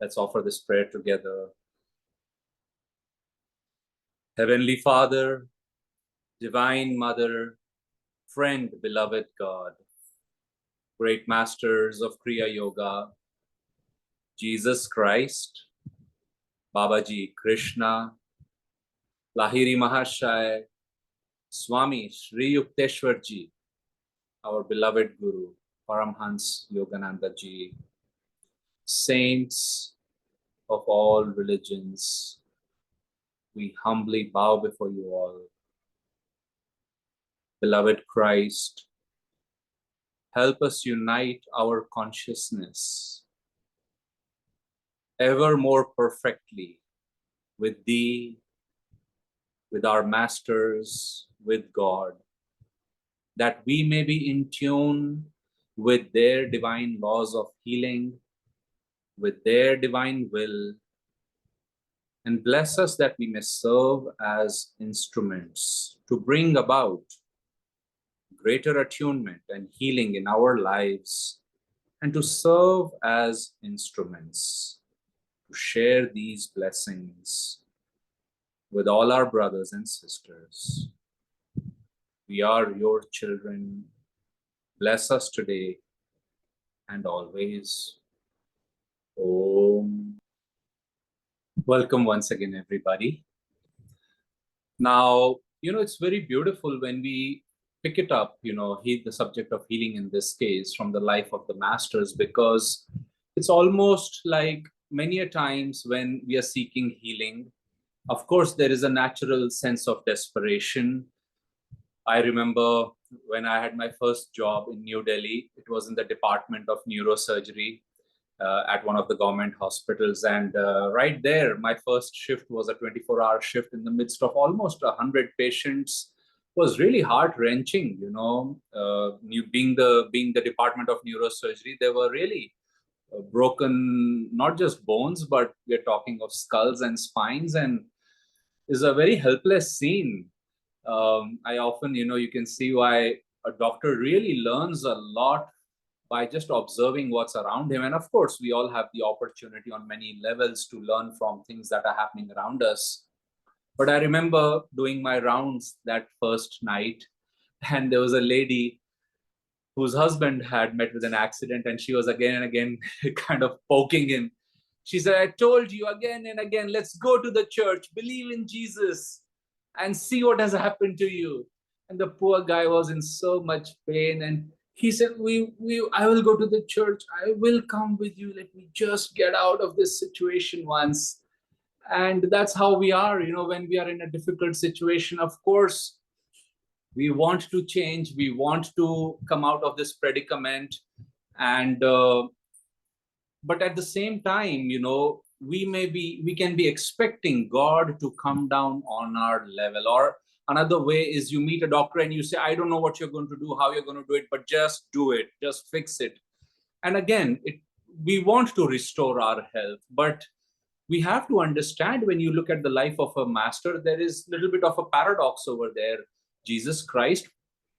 Let's offer this prayer together. Heavenly Father, Divine Mother, friend, beloved God, great masters of Kriya Yoga, Jesus Christ, Babaji Krishna, Lahiri Mahashaya, Swami Sri Yukteswar Ji, our beloved Guru, Paramhansa Yogananda Ji, saints of all religions, we humbly bow before you all. Beloved Christ, help us unite our consciousness ever more perfectly with Thee, with our masters, with God, that we may be in tune with their divine laws of healing, with their divine will, and bless us that we may serve as instruments to bring about greater attunement and healing in our lives, and to serve as instruments to share these blessings with all our brothers and sisters. We are your children. Bless us today and always. Om. Welcome once again, everybody. Now, it's very beautiful when we pick it up, the subject of healing in this case from the life of the masters, because it's almost like many a times when we are seeking healing, of course, there is a natural sense of desperation. I remember when I had my first job in New Delhi, it was in the Department of Neurosurgery at one of the government hospitals. And right there, my first shift was a 24-hour shift in the midst of almost 100 patients. It was really heart-wrenching, being the Department of Neurosurgery. There were really broken, not just bones, but we're talking of skulls and spines, and is a very helpless scene. I often, you can see why a doctor really learns a lot by just observing what's around him. And of course, we all have the opportunity on many levels to learn from things that are happening around us. But I remember doing my rounds that first night, and there was a lady whose husband had met with an accident, and she was again and again kind of poking him. She said, I told you again and again, let's go to the church, believe in Jesus, and see what has happened to you. And the poor guy was in so much pain, and he said, I will go to the church. I will come with you. Let me just get out of this situation once. And that's how we are, when we are in a difficult situation. Of course, we want to change. We want to come out of this predicament. And, but at the same time, we can be expecting God to come down on our level. Or another way is you meet a doctor and you say, I don't know what you're going to do, how you're going to do it, but just do it, just fix it. And again, we want to restore our health, but we have to understand, when you look at the life of a master, there is a little bit of a paradox over there. Jesus Christ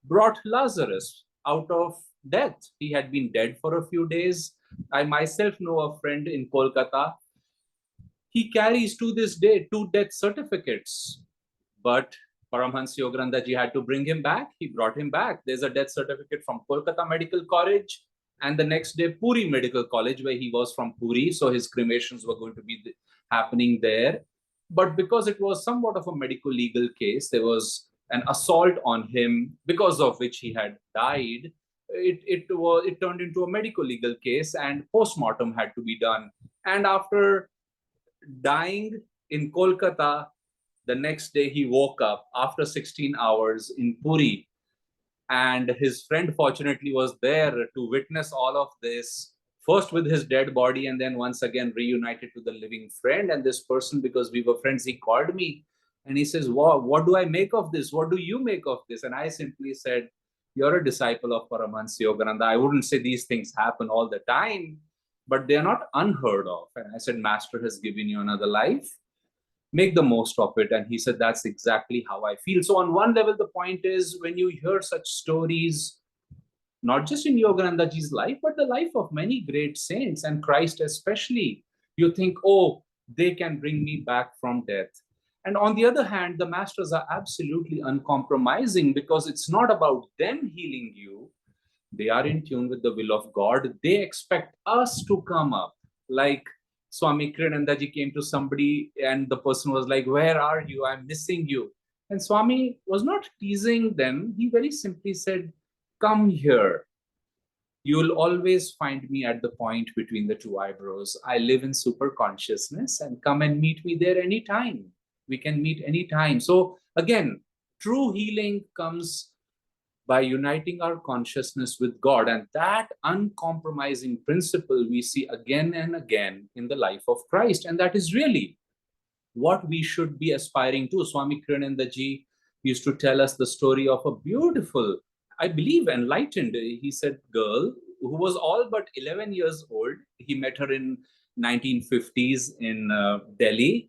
brought Lazarus out of death. He had been dead for a few days. I myself know a friend in Kolkata. He carries to this day 2 death certificates, but Paramhansa Yogananda ji had to bring him back. He brought him back. There's a death certificate from Kolkata Medical College, and the next day Puri Medical College, where he was from Puri, so his cremations were going to be happening there. But because it was somewhat of a medical legal case, there was an assault on him, because of which he had died. It turned into a medical legal case, and postmortem had to be done. And after dying in Kolkata, the next day he woke up after 16 hours in Puri, and his friend fortunately was there to witness all of this, first with his dead body, and then once again reunited to the living friend. And this person, because we were friends, he called me and he says, wow, what do I make of this? What do you make of this? And I simply said, you're a disciple of Paramhansa Yogananda. I wouldn't say these things happen all the time, but they're not unheard of. And I said, Master has given you another life. Make the most of it. And he said, that's exactly how I feel. So on one level, the point is, when you hear such stories, not just in Yoganandaji's life, but the life of many great saints, and Christ especially, You think, oh, they can bring me back from death. And on the other hand, the masters are absolutely uncompromising, because it's not about them healing you. They are in tune with the will of God. They expect us to come up. Like Swami Kriyananda ji came to somebody and the person was like, "Where are you? I'm missing you." And Swami was not teasing them. He very simply said, "Come here. You'll always find me at the point between the two eyebrows. I live in super consciousness, and come and meet me there anytime. We can meet anytime." So again, true healing comes by uniting our consciousness with God. And that uncompromising principle we see again and again in the life of Christ. And that is really what we should be aspiring to. Swami Kriyananda ji used to tell us the story of a beautiful, I believe, enlightened, he said, girl who was all but 11 years old. He met her in 1950s in Delhi.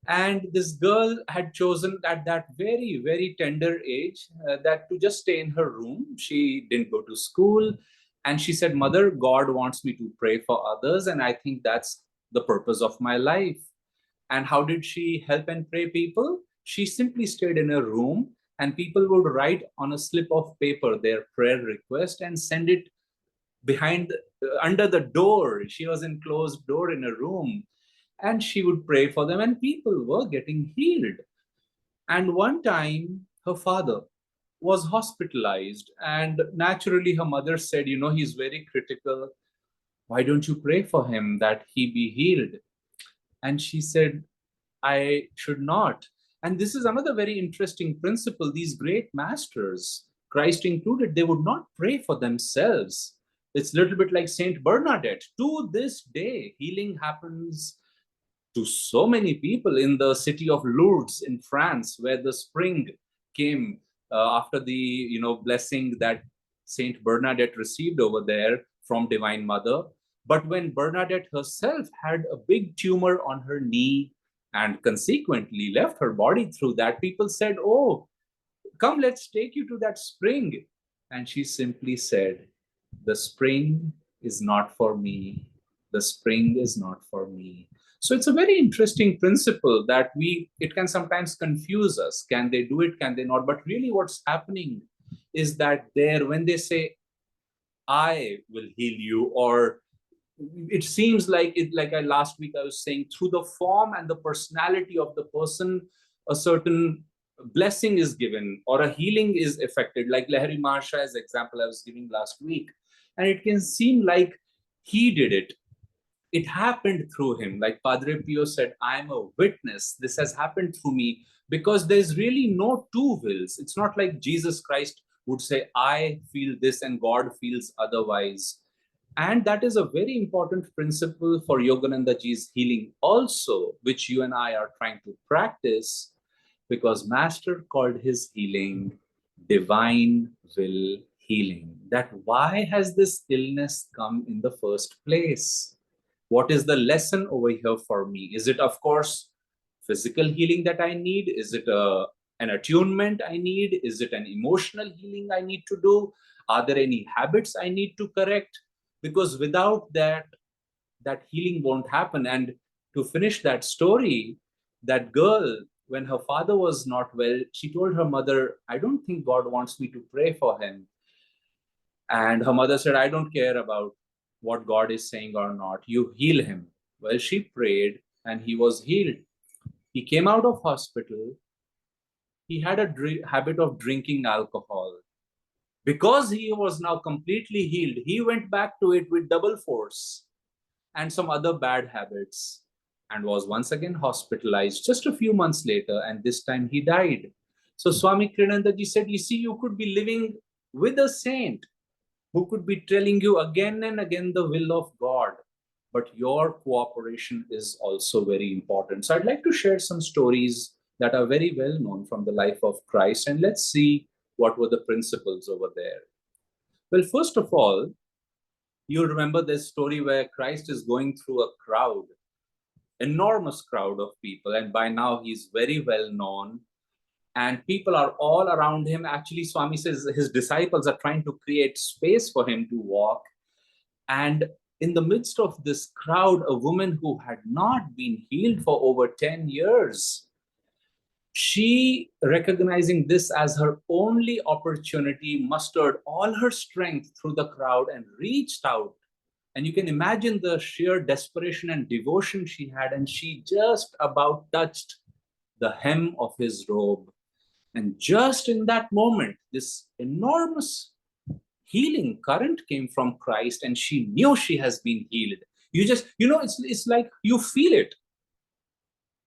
And this girl had chosen at that very, very tender age that to just stay in her room. She didn't go to school. And she said, "Mother, God wants me to pray for others. And I think that's the purpose of my life." And how did she help and pray people? She simply stayed in a room, and people would write on a slip of paper their prayer request and send it behind, under the door. She was in closed door in a room, and she would pray for them, and people were getting healed. And one time her father was hospitalized, and naturally her mother said, "He's very critical. Why don't you pray for him that he be healed?" And she said, "I should not." And this is another very interesting principle. These great masters, Christ included, they would not pray for themselves. It's a little bit like Saint Bernadette. To this day, healing happens to so many people in the city of Lourdes in France, where the spring came after the blessing that Saint Bernadette received over there from Divine Mother. But when Bernadette herself had a big tumor on her knee and consequently left her body through that, people said, "Oh, come, let's take you to that spring." And she simply said, "The spring is not for me. The spring is not for me." So it's a very interesting principle that it can sometimes confuse us. Can they do it? Can they not? But really what's happening is that when they say, "I will heal you," or it seems like last week I was saying, through the form and the personality of the person, a certain blessing is given or a healing is effected, like Lahari Mahashay's example I was giving last week. And it can seem like he did it. It happened through him. Like Padre Pio said, "I am a witness. This has happened through me," because there's really no two wills. It's not like Jesus Christ would say, "I feel this," and God feels otherwise. And that is a very important principle for Yogananda ji's healing also, which you and I are trying to practice, because Master called his healing divine will healing. That why has this illness come in the first place? What is the lesson over here for me? Is it, of course, physical healing that I need? Is it an attunement I need? Is it an emotional healing I need to do? Are there any habits I need to correct? Because without that, that healing won't happen. And to finish that story, that girl, when her father was not well, she told her mother, "I don't think God wants me to pray for him." And her mother said, "I don't care about what God is saying or not. You heal him." Well, she prayed and he was healed. He came out of hospital. He had a habit of drinking alcohol. Because he was now completely healed, he went back to it with double force and some other bad habits, and was once again hospitalized just a few months later, and this time he died. So Swami Kriyananda ji said, "You see, you could be living with a saint who could be telling you again and again the will of God, but your cooperation is also very important." So I'd like to share some stories that are very well known from the life of Christ, and let's see what were the principles over there. Well, first of all, you remember this story where Christ is going through a crowd, enormous crowd of people, and by now he's very well known, and people are all around him. Actually, Swami says his disciples are trying to create space for him to walk, and in the midst of this crowd, a woman who had not been healed for over 10 years. She, recognizing this as her only opportunity, mustered all her strength through the crowd and reached out. And you can imagine the sheer desperation and devotion she had, and she just about touched the hem of his robe. And just in that moment, this enormous healing current came from Christ, and she knew she has been healed. You just, it's like you feel it.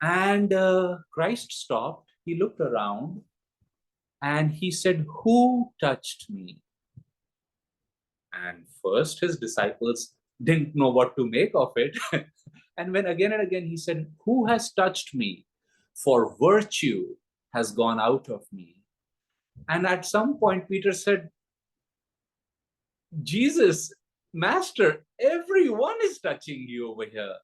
And Christ stopped, he looked around, and he said, "Who touched me?" And first his disciples didn't know what to make of it. And when again and again he said, "Who has touched me? For virtue has gone out of me." And at some point, Peter said, "Jesus, Master, everyone is touching you over here."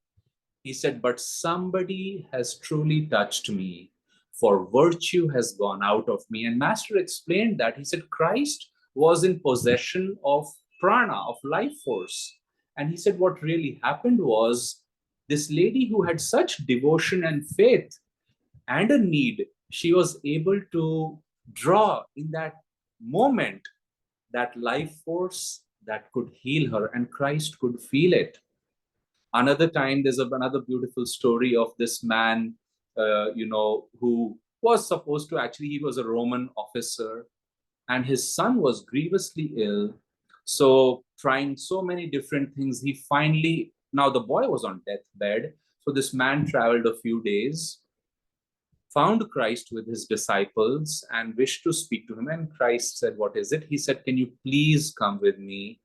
He said, "But somebody has truly touched me, for virtue has gone out of me." And Master explained that. He said, Christ was in possession of prana, of life force. And he said, what really happened was this lady who had such devotion and faith and a need, she was able to draw in that moment that life force that could heal her, and Christ could feel it. Another time, there's another beautiful story of this man, who was supposed to actually, he was a Roman officer, and his son was grievously ill. So trying so many different things, he finally, now the boy was on deathbed. So this man traveled a few days, found Christ with his disciples and wished to speak to him. And Christ said, "What is it?" He said, "Can you please come with me?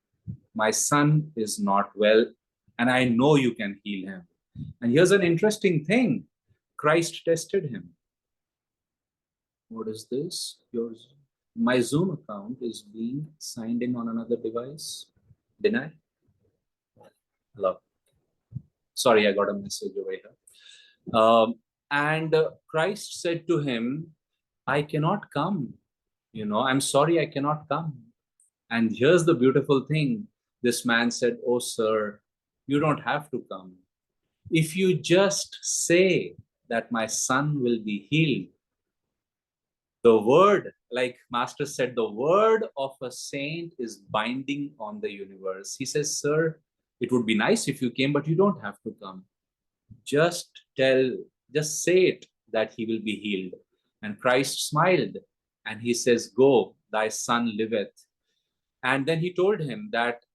My son is not well, and I know you can heal him." And here's an interesting thing. Christ tested him. What is this? My Zoom account is being signed in on another device. Deny? Hello. Sorry, I got a message over here. And Christ said to him, "I cannot come. I'm sorry, I cannot come." And here's the beautiful thing. This man said, "Oh, sir, you don't have to come. If you just say that my son will be healed." The word, like Master said, the word of a saint is binding on the universe. He says, "Sir, it would be nice if you came, but you don't have to come. Just say it that he will be healed." And Christ smiled and he says, "Go, thy son liveth." And then he told him that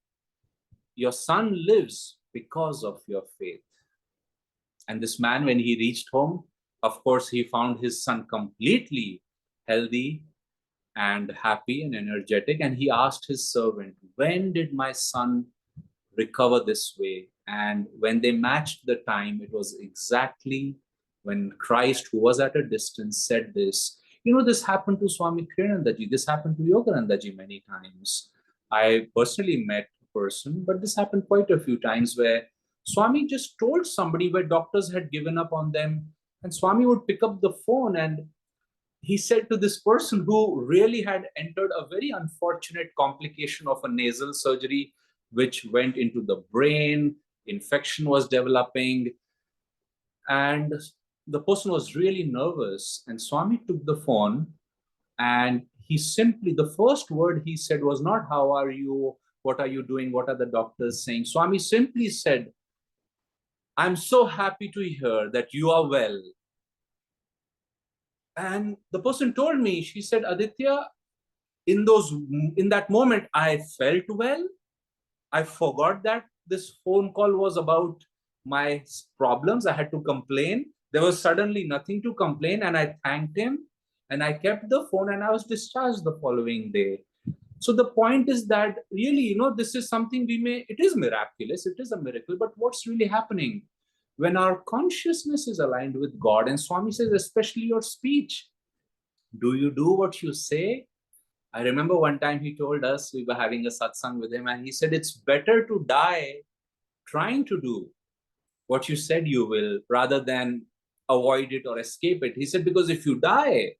your son lives because of your faith. And this man, when he reached home, of course, he found his son completely healthy and happy and energetic. And he asked his servant, "When did my son recover this way?" And when they matched the time, it was exactly when Christ, who was at a distance, said this. This happened to Swami Kriyananda ji. This happened to Yogananda ji many times. I personally met a person, but this happened quite a few times where Swami just told somebody where doctors had given up on them, and Swami would pick up the phone and he said to this person who really had entered a very unfortunate complication of a nasal surgery, which went into the brain, infection was developing, and the person was really nervous. And Swami took the phone and he simply, the first word he said was not, "How are you? What are you doing? What are the doctors saying?" Swami simply said, "I'm so happy to hear that you are well." And the person told me, she said, "Aditya, in that moment, I felt well. I forgot that this phone call was about my problems. I had to complain. There was suddenly nothing to complain, and I thanked him, and I kept the phone, and I was discharged the following day." So the point is that really, this is something it is miraculous, it is a miracle, but what's really happening? When our consciousness is aligned with God, and Swami says, especially your speech, do you do what you say? I remember one time he told us, we were having a satsang with him, and he said, "It's better to die trying to do what you said you will rather than avoid it or escape it." He said, "Because if you die,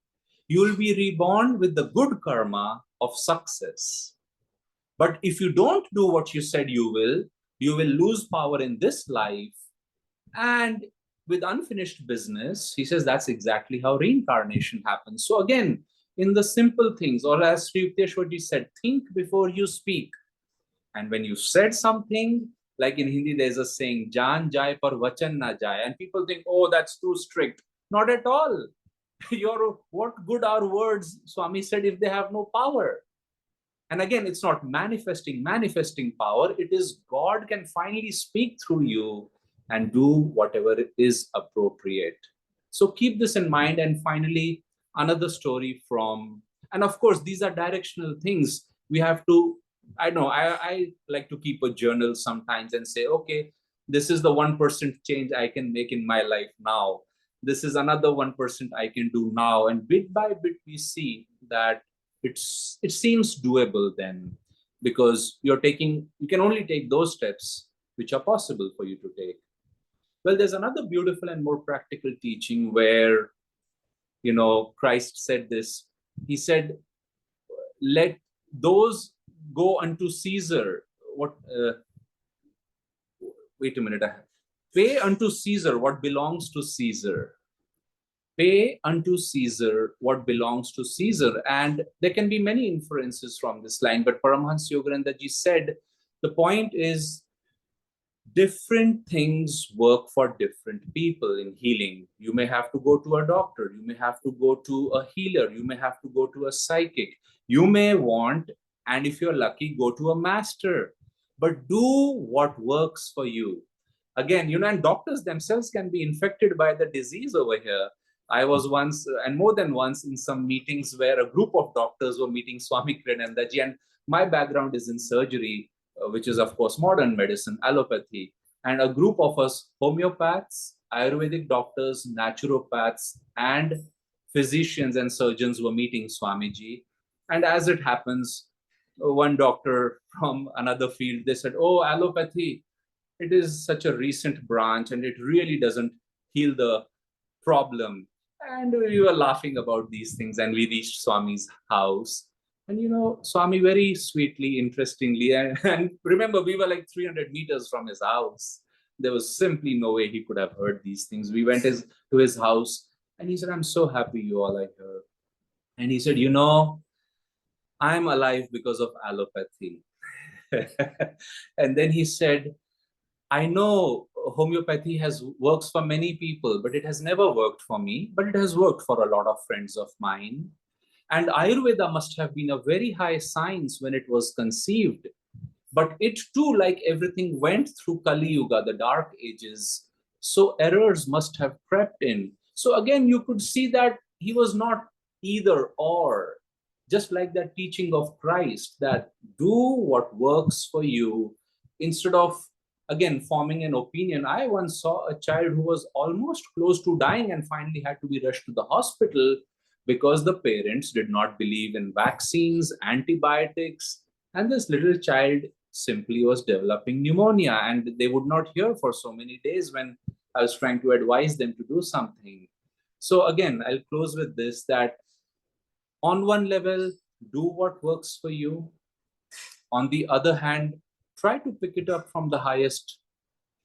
you will be reborn with the good karma of success. But if you don't do what you said you will, You will lose power in this life. And with unfinished business, he says that's exactly how reincarnation happens. So again, in the simple things, or as Sri Yukteswarji said, think before you speak. And when you said something, like in Hindi, there's a saying, Jaan jaye par vachan na jaye. And people think, oh, that's too strict. Not at all. What good are words, Swami said, if they have no power? And again, it's not manifesting power. It is God can finally speak through you and do whatever is appropriate. So keep this in mind. And finally, another story from, and of course, these are directional things. We have to, I know, I like to keep a journal sometimes and say, okay, this is the 1% change I can make in my life now. This is another 1% I can do now. And bit by bit, we see that it seems doable then, because you can only take those steps which are possible for you to take. Well, there's another beautiful and more practical teaching where, Christ said this. He said, let those go unto Caesar. Wait a minute. Pay unto Caesar what belongs to Caesar. Pay unto Caesar what belongs to Caesar. And there can be many inferences from this line, but Paramhansa Yogananda ji said, the point is, different things work for different people in healing. You may have to go to a doctor, you may have to go to a healer, you may have to go to a psychic, you may want, and if you're lucky, go to a master. But do what works for you. Again, and doctors themselves can be infected by the disease over here. I was once, and more than once, in some meetings where a group of doctors were meeting Swami Kriyananda ji, and my background is in surgery, which is, of course, modern medicine, allopathy. And a group of us, homeopaths, Ayurvedic doctors, naturopaths, and physicians and surgeons were meeting Swamiji. And as it happens, one doctor from another field, they said, oh, allopathy, it is such a recent branch and it really doesn't heal the problem. And we were laughing about these things, and we reached Swami's house. And Swami very sweetly, interestingly, and remember, we were like 300 meters from his house. There was simply no way he could have heard these things. We went to his house, and he said, I'm so happy you all are here. And he said, I'm alive because of allopathy. And then he said, I know homeopathy works for many people, but it has never worked for me, but it has worked for a lot of friends of mine. And Ayurveda must have been a very high science when it was conceived. But it too, like everything, went through Kali Yuga, the dark ages. So errors must have crept in. So again, you could see that he was not either or. Just like that teaching of Christ, that do what works for you instead of, again, forming an opinion. I once saw a child who was almost close to dying and finally had to be rushed to the hospital because the parents did not believe in vaccines, antibiotics, and this little child simply was developing pneumonia, and they would not hear for so many days when I was trying to advise them to do something. So again, I'll close with this, that on one level, do what works for you. On the other hand, try to pick it up from the highest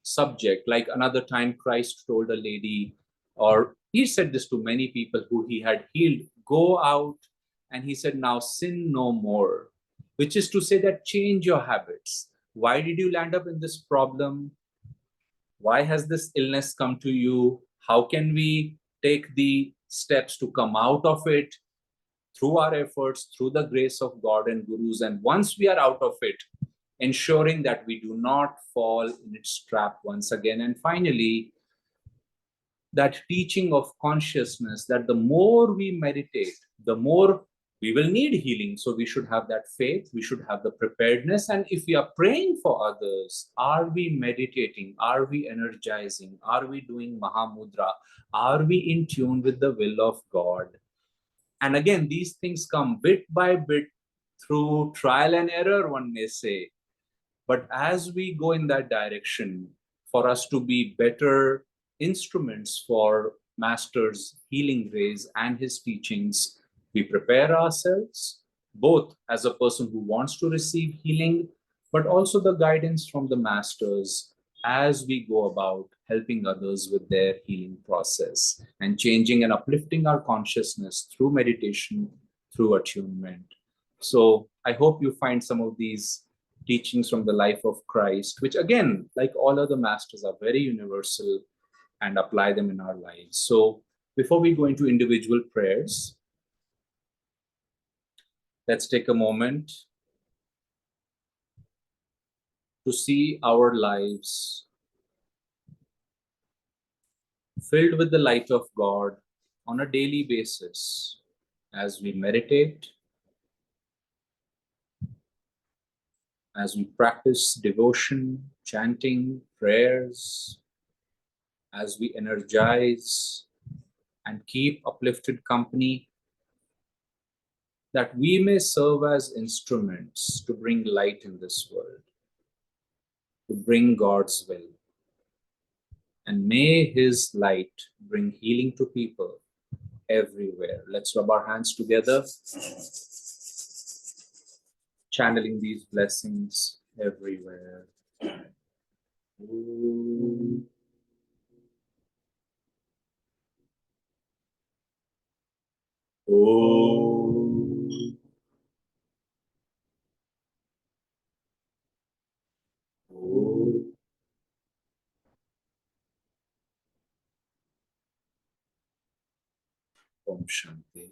subject. Like another time, Christ told a lady, or he said this to many people who he had healed, go out, and he said, now sin no more, which is to say that change your habits. Why did you land up in this problem? Why has this illness come to you? How can we take the steps to come out of it? Through our efforts, through the grace of God and gurus. And once we are out of it, ensuring that we do not fall in its trap once again. And finally, that teaching of consciousness, that the more we meditate, the more we will need healing. So we should have that faith, we should have the preparedness. And if we are praying for others, are we meditating? Are we energizing? Are we doing Mahamudra? Are we in tune with the will of God? And again, these things come bit by bit through trial and error, one may say. But as we go in that direction, for us to be better instruments for Master's healing rays and his teachings, we prepare ourselves, both as a person who wants to receive healing, but also the guidance from the masters as we go about helping others with their healing process and changing and uplifting our consciousness through meditation, through attunement. So I hope you find some of these teachings from the life of Christ, which again, like all other masters, are very universal, and apply them in our lives. So before we go into individual prayers, let's take a moment to see our lives filled with the light of God on a daily basis as we meditate, as we practice devotion, chanting, prayers, as we energize and keep uplifted company, that we may serve as instruments to bring light in this world, to bring God's will. And may His light bring healing to people everywhere. Let's rub our hands together, channeling these blessings everywhere. Om. Om. Om. Om Shanti.